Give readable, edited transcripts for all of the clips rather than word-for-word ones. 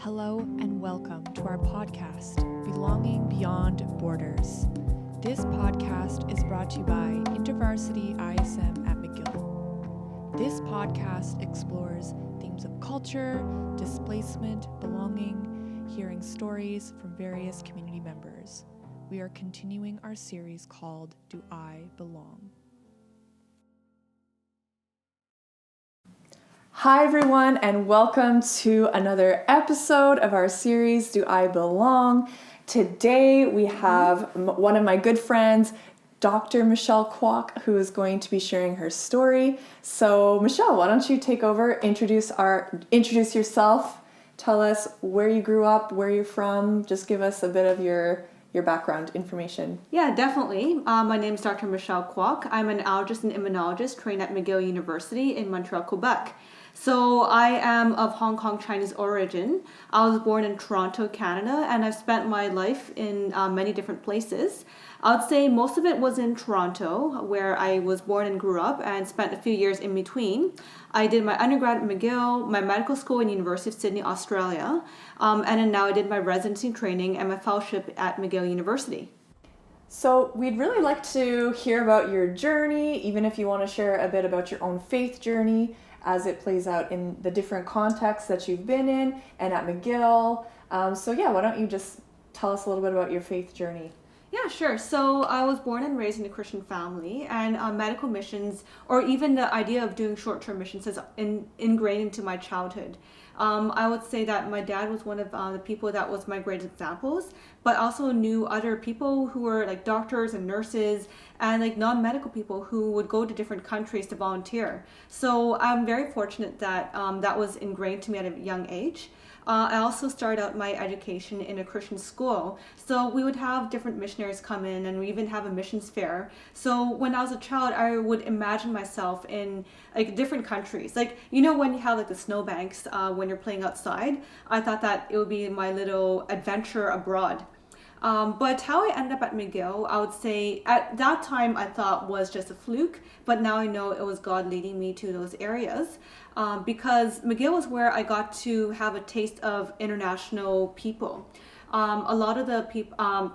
Hello and welcome to our podcast, Belonging Beyond Borders. This podcast is brought to you by InterVarsity ISM at McGill. This podcast explores themes of culture, displacement, belonging, hearing stories from various community members. We are continuing our series called Do I Belong? Hi everyone, and welcome to another episode of our series, Do I Belong? Today we have one of my good friends, Dr. Michelle Kwok, who is going to be sharing her story. So Michelle, why don't you take over, introduce yourself, tell us where you grew up, where you're from, just give us a bit of your background information. Yeah, definitely. My name is Dr. Michelle Kwok. I'm an allergist and immunologist trained at McGill University in Montreal, Quebec. So I am of Hong Kong Chinese origin. I was born in Toronto, Canada, and I've spent my life in many different places. I would say most of it was in Toronto, where I was born and grew up, and spent a few years in between. I did my undergrad at McGill, my medical school in University of Sydney, Australia, and then now I did my residency training and my fellowship at McGill University. So we'd really like to hear about your journey, even if you want to share a bit about your own faith journey as it plays out in the different contexts that you've been in and at McGill. Why don't you just tell us a little bit about your faith journey? Yeah, sure. So I was born and raised in a Christian family, and medical missions, or even the idea of doing short-term missions, is ingrained into my childhood. I would say that my dad was one of the people that was my great examples, but also knew other people who were like doctors and nurses and like non-medical people who would go to different countries to volunteer. So I'm very fortunate that that was ingrained to me at a young age. I also started out my education in a Christian school. So we would have different missionaries come in, and we even have a missions fair. So when I was a child, I would imagine myself in like different countries. Like, you know, when you have like the snowbanks when you're playing outside, I thought that it would be my little adventure abroad. But how I ended up at McGill, I would say at that time I thought was just a fluke, but now I know it was God leading me to those areas. Because McGill was where I got to have a taste of international people. A lot of the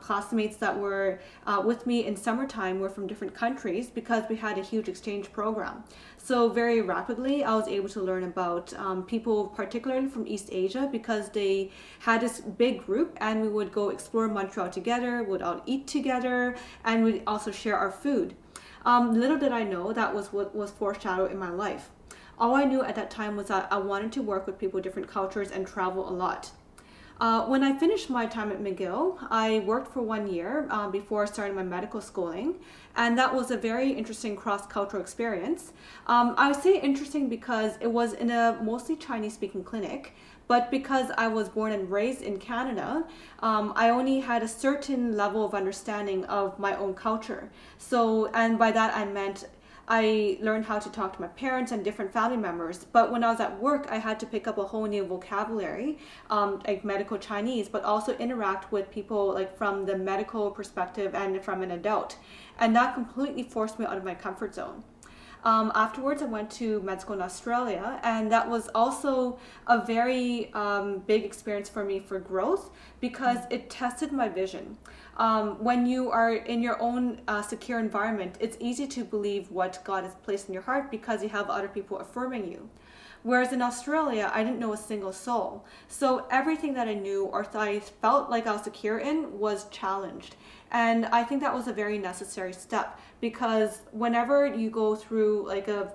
classmates that were with me in summertime were from different countries because we had a huge exchange program. So very rapidly, I was able to learn about people, particularly from East Asia, because they had this big group, and we would go explore Montreal together, would all eat together, and we'd also share our food. Little did I know that was what was foreshadowed in my life. All I knew at that time was that I wanted to work with people with different cultures and travel a lot. When I finished my time at McGill, I worked for 1 year before starting my medical schooling, and that was a very interesting cross-cultural experience. I would say interesting because it was in a mostly Chinese-speaking clinic, but because I was born and raised in Canada, I only had a certain level of understanding of my own culture. So, and by that I meant I learned how to talk to my parents and different family members. But when I was at work, I had to pick up a whole new vocabulary, like medical Chinese, but also interact with people like from the medical perspective and from an adult. And that completely forced me out of my comfort zone. Afterwards, I went to med school in Australia, and that was also a very big experience for me for growth because it tested my vision. When you are in your own secure environment, it's easy to believe what God has placed in your heart because you have other people affirming you. Whereas in Australia, I didn't know a single soul. So everything that I knew or I felt like I was secure in was challenged. And I think that was a very necessary step because whenever you go through like a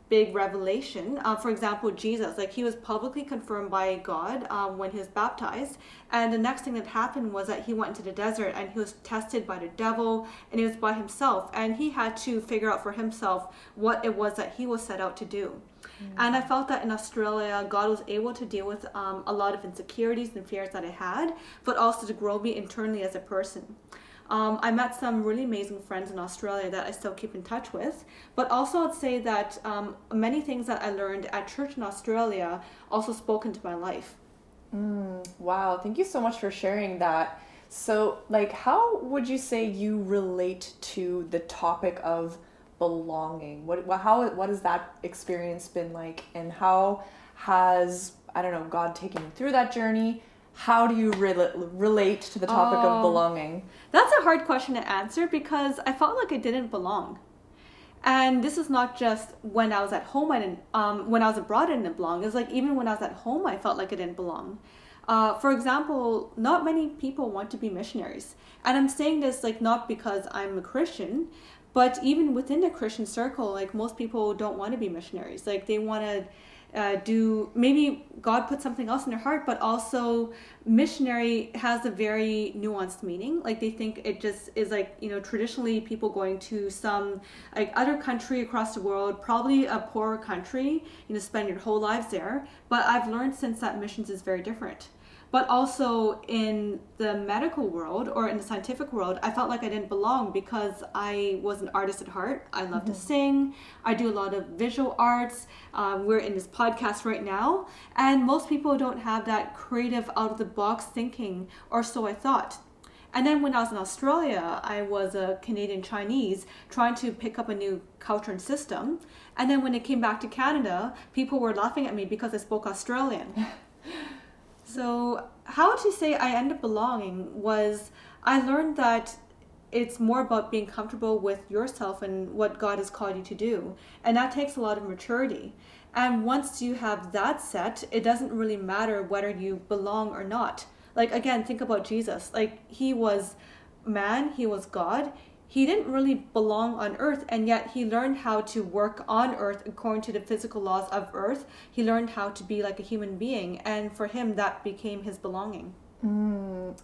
big revelation, for example, Jesus, like he was publicly confirmed by God when he was baptized, and the next thing that happened was that he went into the desert and he was tested by the devil, and he was by himself, and he had to figure out for himself what it was that he was set out to do. And I felt that in Australia, God was able to deal with a lot of insecurities and fears that I had, but also to grow me internally as a person. I met some really amazing friends in Australia that I still keep in touch with, but also I'd say that many things that I learned at church in Australia also spoke into my life. Wow, thank you so much for sharing that. So, like, how would you say you relate to the topic of belonging? What has that experience been like, and how has I don't know, God taking you through that journey, how do you relate to the topic of belonging? That's a hard question to answer because I felt like I didn't belong. And this is not just when I was at home, I didn't, when I was abroad, I didn't belong. It's like even when I was at home, I felt like I didn't belong. For example, not many people want to be missionaries. And I'm saying this like not because I'm a Christian, but even within the Christian circle, like most people don't want to be missionaries. Like they want to maybe God put something else in their heart, but also missionary has a very nuanced meaning. Like they think it just is like, traditionally people going to some like other country across the world, probably a poorer country, spend your whole lives there. But I've learned since that missions is very different. But also in the medical world or in the scientific world, I felt like I didn't belong because I was an artist at heart. I love to sing. I do a lot of visual arts. We're in this podcast right now. And most people don't have that creative out-of-the-box thinking, or so I thought. And then when I was in Australia, I was a Canadian Chinese trying to pick up a new culture and system. And then when I came back to Canada, people were laughing at me because I spoke Australian. So how to say I ended up belonging was I learned that it's more about being comfortable with yourself and what God has called you to do. And that takes a lot of maturity. And once you have that set, it doesn't really matter whether you belong or not. Like, again, think about Jesus. Like, he was man, he was God. He didn't really belong on earth, and yet he learned how to work on earth according to the physical laws of earth. He learned how to be like a human being, and for him that became his belonging.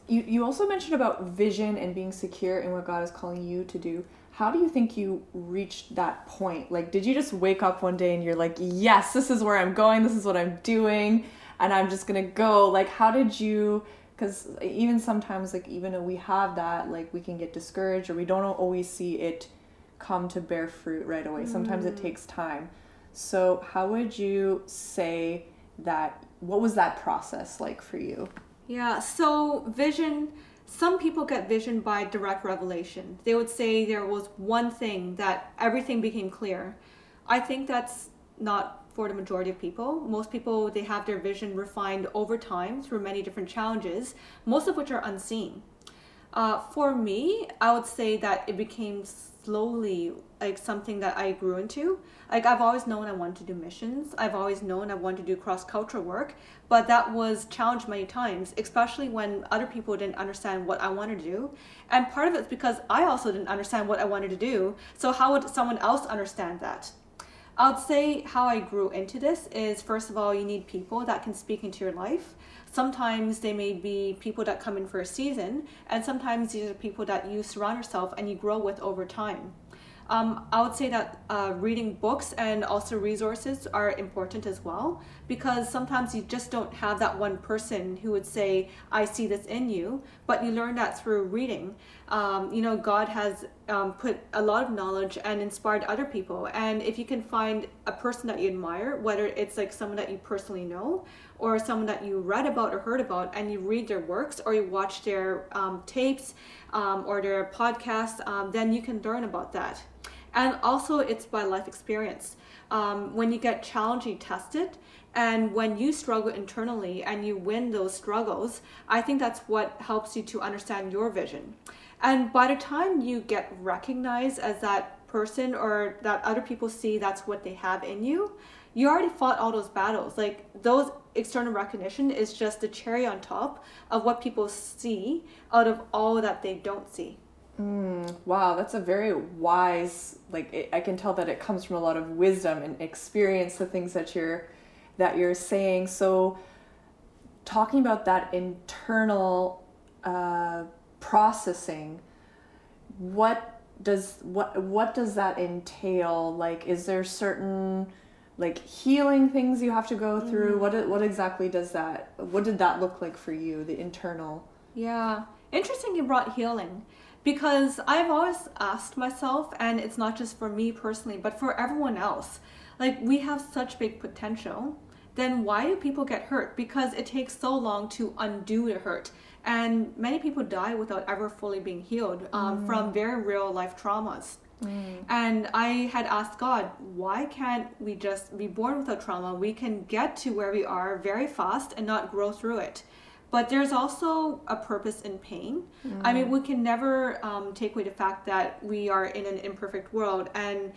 You also mentioned about vision and being secure in what God is calling you to do. How do you think you reached that point? Like, did you just wake up one day and you're like, yes, this is where I'm going, this is what I'm doing, and I'm just gonna go? Like, how did you... Because even sometimes, like, even if we have that, like, we can get discouraged or we don't always see it come to bear fruit right away. Sometimes it takes time. So how would you say that, what was that process like for you? Yeah, so vision, some people get vision by direct revelation. They would say there was one thing that everything became clear. I think that's not for the majority of people. Most people, they have their vision refined over time through many different challenges, most of which are unseen. For me, I would say that it became slowly like something that I grew into. Like I've always known I wanted to do missions. I've always known I wanted to do cross-cultural work, but that was challenged many times, especially when other people didn't understand what I wanted to do. And part of it's because I also didn't understand what I wanted to do. So how would someone else understand that? I would say how I grew into this is, first of all, you need people that can speak into your life. Sometimes they may be people that come in for a season, and sometimes these are people that you surround yourself and you grow with over time. I would say that reading books and also resources are important as well, because sometimes you just don't have that one person who would say, I see this in you, but you learn that through reading. God has put a lot of knowledge and inspired other people. And if you can find a person that you admire, whether it's like someone that you personally know or someone that you read about or heard about, and you read their works or you watch their tapes or their podcasts, then you can learn about that. And also it's by life experience. When you get challenged, you test it. And when you struggle internally and you win those struggles, I think that's what helps you to understand your vision. And by the time you get recognized as that person or that other people see that's what they have in you, you already fought all those battles. Like those external recognition is just the cherry on top of what people see out of all that they don't see. Wow, that's a very wise, I can tell that it comes from a lot of wisdom and experience, the things that you're saying. So talking about that internal processing, what does that entail? Like, is there certain healing things you have to go through? What exactly did that look like for you, the internal? Yeah, interesting you brought healing. Because I've always asked myself, and it's not just for me personally, but for everyone else, like we have such big potential, then why do people get hurt? Because it takes so long to undo the hurt. And many people die without ever fully being healed from very real life traumas. And I had asked God, why can't we just be born without trauma? We can get to where we are very fast and not grow through it. But there's also a purpose in pain. I mean, we can never take away the fact that we are in an imperfect world, and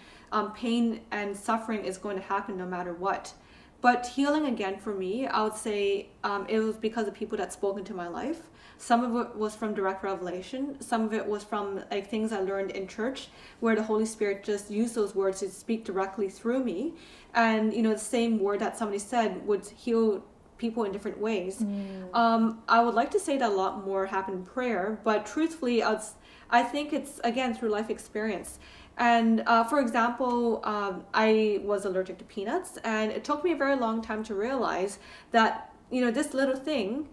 pain and suffering is going to happen no matter what. But healing, again, for me, I would say it was because of people that spoke into my life. Some of it was from direct revelation. Some of it was from like things I learned in church, where the Holy Spirit just used those words to speak directly through me. And, the same word that somebody said would heal people in different ways. I would like to say that a lot more happened in prayer, but truthfully, I think it's, again, through life experience. And for example, I was allergic to peanuts, and it took me a very long time to realize that, this little thing,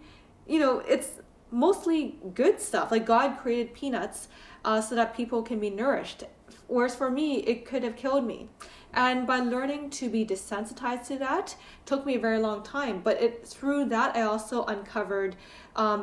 it's mostly good stuff. Like, God created peanuts so that people can be nourished. Whereas for me, it could have killed me. And by learning to be desensitized to that took me a very long time. But through that, I also uncovered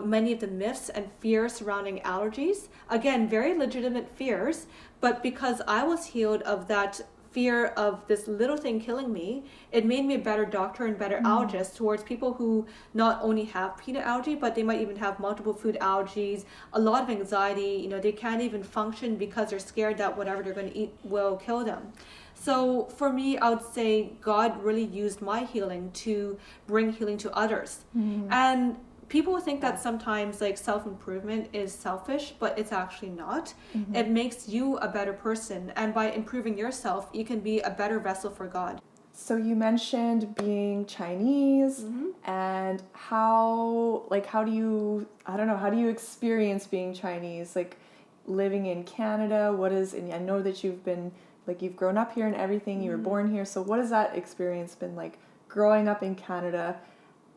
many of the myths and fears surrounding allergies. Again, very legitimate fears, but because I was healed of that fear of this little thing killing me, it made me a better doctor and better allergist towards people who not only have peanut allergy, but they might even have multiple food allergies, a lot of anxiety. They can't even function because they're scared that whatever they're going to eat will kill them. So for me, I would say God really used my healing to bring healing to others. And people think that sometimes like self-improvement is selfish, but it's actually not. It makes you a better person. And by improving yourself, you can be a better vessel for God. So you mentioned being Chinese and how do you experience being Chinese? Like living in Canada, and I know that you've grown up here and everything, you were born here. So what has that experience been like growing up in Canada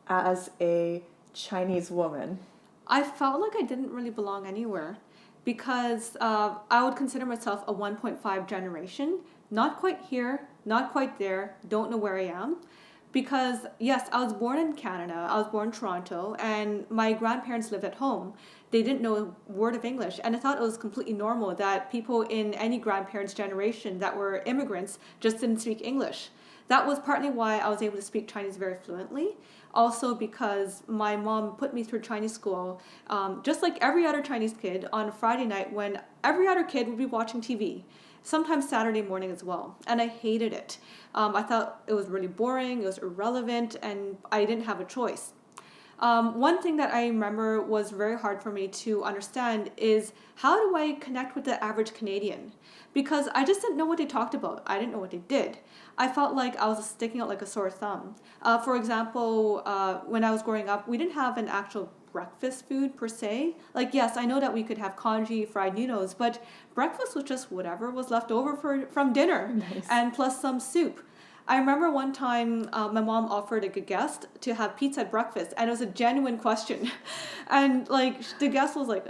as a Chinese woman? I felt like I didn't really belong anywhere because I would consider myself a 1.5 generation. Not quite here, not quite there, don't know where I am. Because yes, I was born in Canada, I was born in Toronto, and my grandparents lived at home. They didn't know a word of English, and I thought it was completely normal that people in any grandparents' generation that were immigrants just didn't speak English. That was partly why I was able to speak Chinese very fluently. Also because my mom put me through Chinese school, just like every other Chinese kid, on Friday night when every other kid would be watching TV. Sometimes Saturday morning as well. And I hated it. I thought it was really boring, it was irrelevant, and I didn't have a choice. One thing that I remember was very hard for me to understand is how do I connect with the average Canadian? Because I just didn't know what they talked about. I didn't know what they did. I felt like I was sticking out like a sore thumb. For example, when I was growing up, we didn't have an actual breakfast food per se. Like, yes, I know that we could have congee, fried noodles, but breakfast was just whatever was left over from dinner. Nice. And plus some soup. I remember one time my mom offered a guest to have pizza at breakfast, and it was a genuine question. And like the guest was like,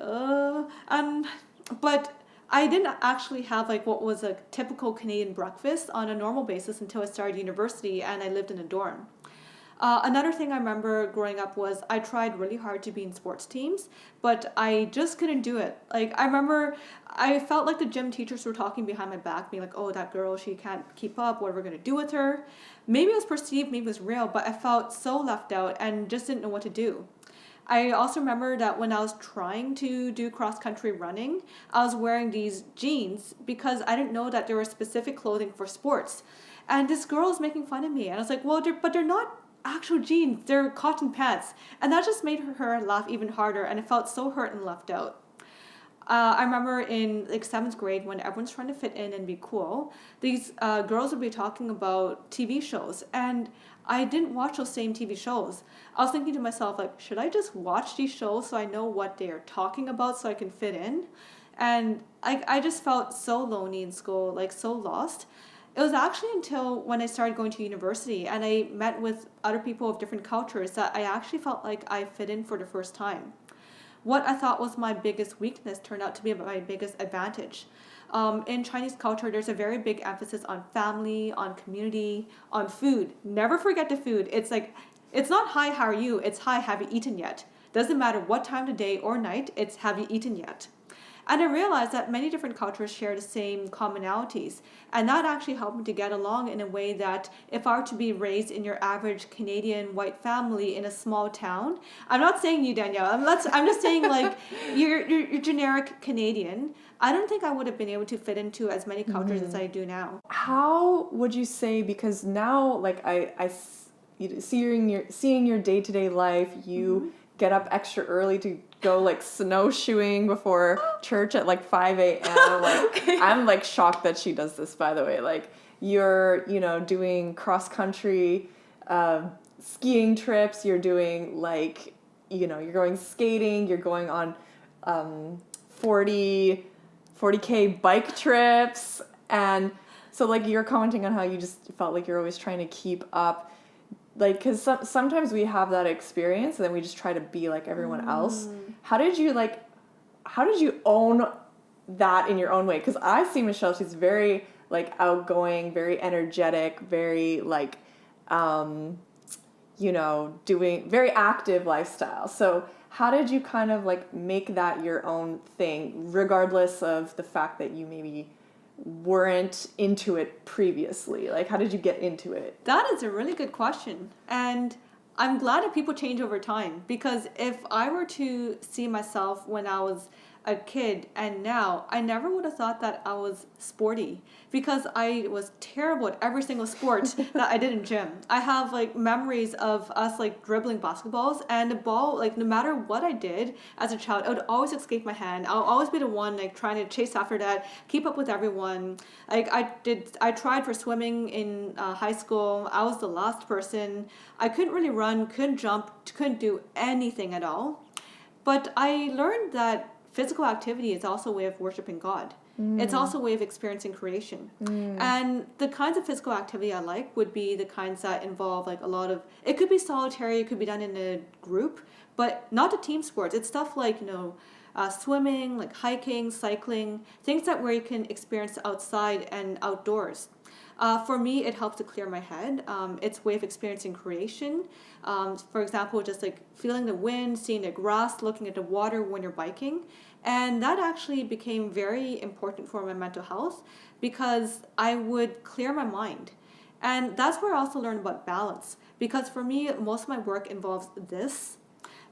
but I didn't actually have like what was a typical Canadian breakfast on a normal basis until I started university and I lived in a dorm. Another thing I remember growing up was I tried really hard to be in sports teams, but I just couldn't do it. Like, I remember I felt like the gym teachers were talking behind my back, being like, oh, that girl, she can't keep up, what are we going to do with her? Maybe it was perceived, maybe it was real, but I felt so left out and just didn't know what to do. I also remember that when I was trying to do cross-country running, I was wearing these jeans because I didn't know that there was specific clothing for sports. And this girl was making fun of me, and I was like, well, but they're not actual jeans, they're cotton pants. And that just made her laugh even harder, and I felt so hurt and left out. I remember in like 7th grade when everyone's trying to fit in and be cool, these girls would be talking about TV shows, and I didn't watch those same TV shows. I was thinking to myself, like, should I just watch these shows so I know what they're talking about so I can fit in? And I just felt so lonely in school, like so lost. It was actually until when I started going to university and I met with other people of different cultures that I actually felt like I fit in for the first time. What I thought was my biggest weakness turned out to be my biggest advantage. In Chinese culture, there's a very big emphasis on family, on community, on food. Never forget the food. It's like, it's not hi, how are you? It's hi, have you eaten yet? Doesn't matter what time of day or night, it's have you eaten yet? And I realized that many different cultures share the same commonalities. And that actually helped me to get along in a way that if I were to be raised in your average Canadian white family in a small town, I'm not saying you, Danielle, I'm just saying like you're generic Canadian. I don't think I would have been able to fit into as many cultures as I do now. How would you say, because now like seeing your day-to-day life, you get up extra early to go like snowshoeing before church at like 5 a.m. Like I'm like shocked that she does this, by the way. Like you're, doing cross country skiing trips, you're doing like, you're going skating, you're going on 40K bike trips. And so like you're commenting on how you just felt like you're always trying to keep up. Like, because sometimes we have that experience and then we just try to be like everyone else. How did you own that in your own way? Because I see Michelle, she's very like outgoing, very energetic, very like, doing very active lifestyle. So how did you kind of like make that your own thing, regardless of the fact that you maybe weren't into it previously? Like, how did you get into it? That is a really good question. And I'm glad that people change over time, because if I were to see myself when I was a kid and now, I never would have thought that I was sporty, because I was terrible at every single sport that I did in gym. I have like memories of us like dribbling basketballs, and the ball, like no matter what I did as a child, it would always escape my hand. I'll always be the one like trying to chase after that, keep up with everyone. Like I tried for swimming in high school. I was the last person. I couldn't really run, couldn't jump, couldn't do anything at all. But I learned that physical activity is also a way of worshiping God. It's also a way of experiencing creation. And the kinds of physical activity I like would be the kinds that involve like a lot of, it could be solitary, it could be done in a group, but not the team sports. It's stuff like, swimming, like hiking, cycling, things that where you can experience outside and outdoors. For me, it helps to clear my head. It's a way of experiencing creation. For example, just like feeling the wind, seeing the grass, looking at the water when you're biking. And that actually became very important for my mental health, because I would clear my mind. And that's where I also learned about balance, because for me, most of my work involves this.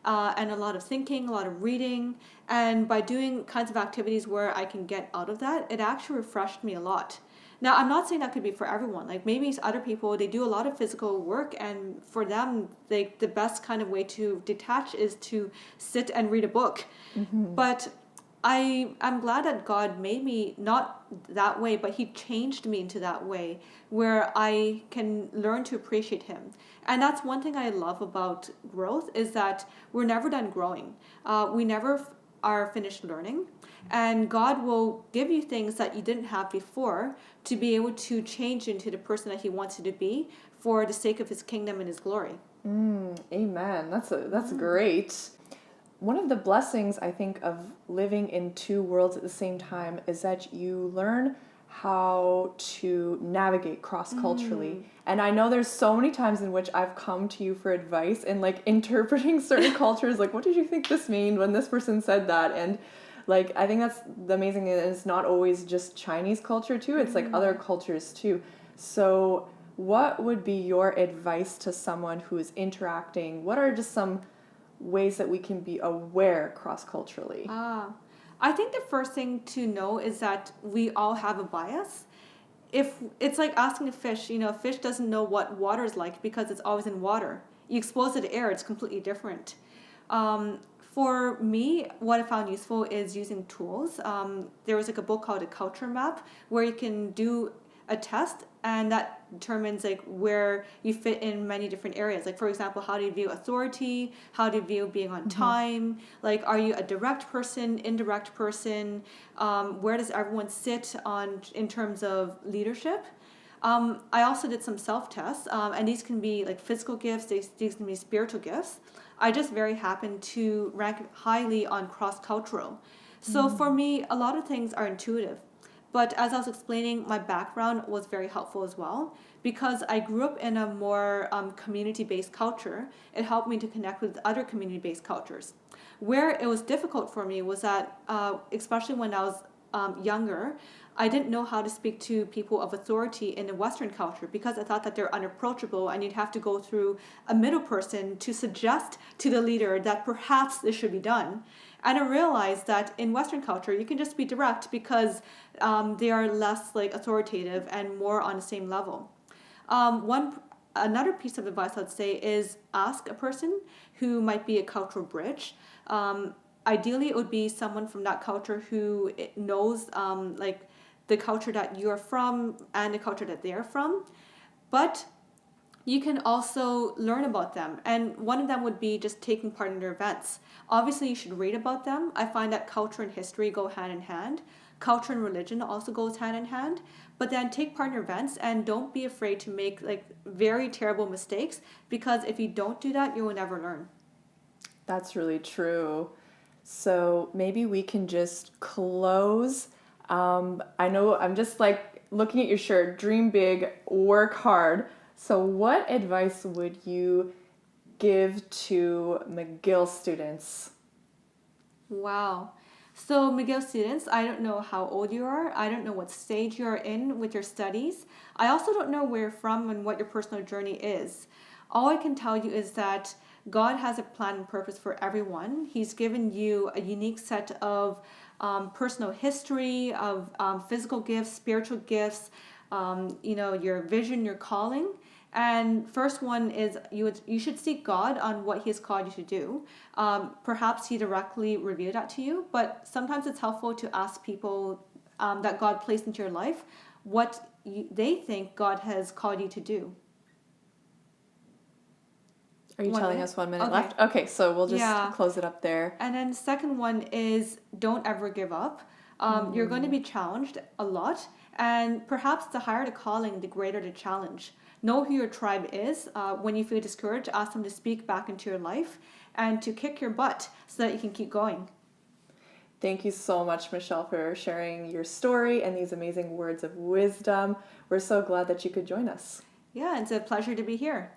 And a lot of thinking, a lot of reading. And by doing kinds of activities where I can get out of that, it actually refreshed me a lot. Now, I'm not saying that could be for everyone. Like maybe other people, they do a lot of physical work, and for them, the best kind of way to detach is to sit and read a book. But I'm glad that God made me not that way, but He changed me into that way where I can learn to appreciate Him. And that's one thing I love about growth, is that we're never done growing. We never are finished learning. And God will give you things that you didn't have before to be able to change into the person that He wants you to be for the sake of His kingdom and His glory. Amen. That's great. One of the blessings, I think, of living in two worlds at the same time is that you learn how to navigate cross-culturally. And I know there's so many times in which I've come to you for advice and like interpreting certain cultures, like, what did you think this mean when this person said that? And like, I think that's the amazing thing, is it's not always just Chinese culture too, it's like other cultures too. So what would be your advice to someone who is interacting? What are just some ways that we can be aware cross-culturally? I think the first thing to know is that we all have a bias. If it's like asking a fish, a fish doesn't know what water is like because it's always in water. You expose it to air, it's completely different. For me, what I found useful is using tools. There was like a book called A Culture Map, where you can do a test, and that determines like where you fit in many different areas. Like for example, how do you view authority? How do you view being on time? Like, are you a direct person, indirect person? Where does everyone sit in terms of leadership? I also did some self-tests, and these can be like physical gifts, these can be spiritual gifts. I just very happened to rank highly on cross-cultural. So for me, a lot of things are intuitive. But as I was explaining, my background was very helpful as well because I grew up in a more community-based culture. It helped me to connect with other community-based cultures. Where it was difficult for me was that, especially when I was younger, I didn't know how to speak to people of authority in the Western culture because I thought that they're unapproachable and you'd have to go through a middle person to suggest to the leader that perhaps this should be done. And I realized that in Western culture, you can just be direct because they are less like authoritative and more on the same level. One Another piece of advice I'd say is ask a person who might be a cultural bridge. Ideally, it would be someone from that culture who knows like the culture that you're from and the culture that they're from. But you can also learn about them. And one of them would be just taking part in their events. Obviously, you should read about them. I find that culture and history go hand in hand. Culture and religion also goes hand in hand. But then take part in their events and don't be afraid to make like very terrible mistakes because if you don't do that, you will never learn. That's really true. So maybe we can just close. I know I'm just like looking at your shirt, dream big, work hard. So, what advice would you give to McGill students? Wow. So, McGill students, I don't know how old you are. I don't know what stage you're in with your studies. I also don't know where you're from and what your personal journey is. All I can tell you is that God has a plan and purpose for everyone. He's given you a unique set of personal history, of physical gifts, spiritual gifts, your vision, your calling. And first one is you should seek God on what He has called you to do. Perhaps He directly revealed that to you, but sometimes it's helpful to ask people that God placed into your life what they think God has called you to do. Are you One telling minute? us 1 minute Okay. left? Okay, so we'll just Yeah. close it up there. And then second one is don't ever give up. You're going to be challenged a lot, and perhaps the higher the calling, the greater the challenge. Know who your tribe is. When you feel discouraged, ask them to speak back into your life and to kick your butt so that you can keep going. Thank you so much, Michelle, for sharing your story and these amazing words of wisdom. We're so glad that you could join us. Yeah, it's a pleasure to be here.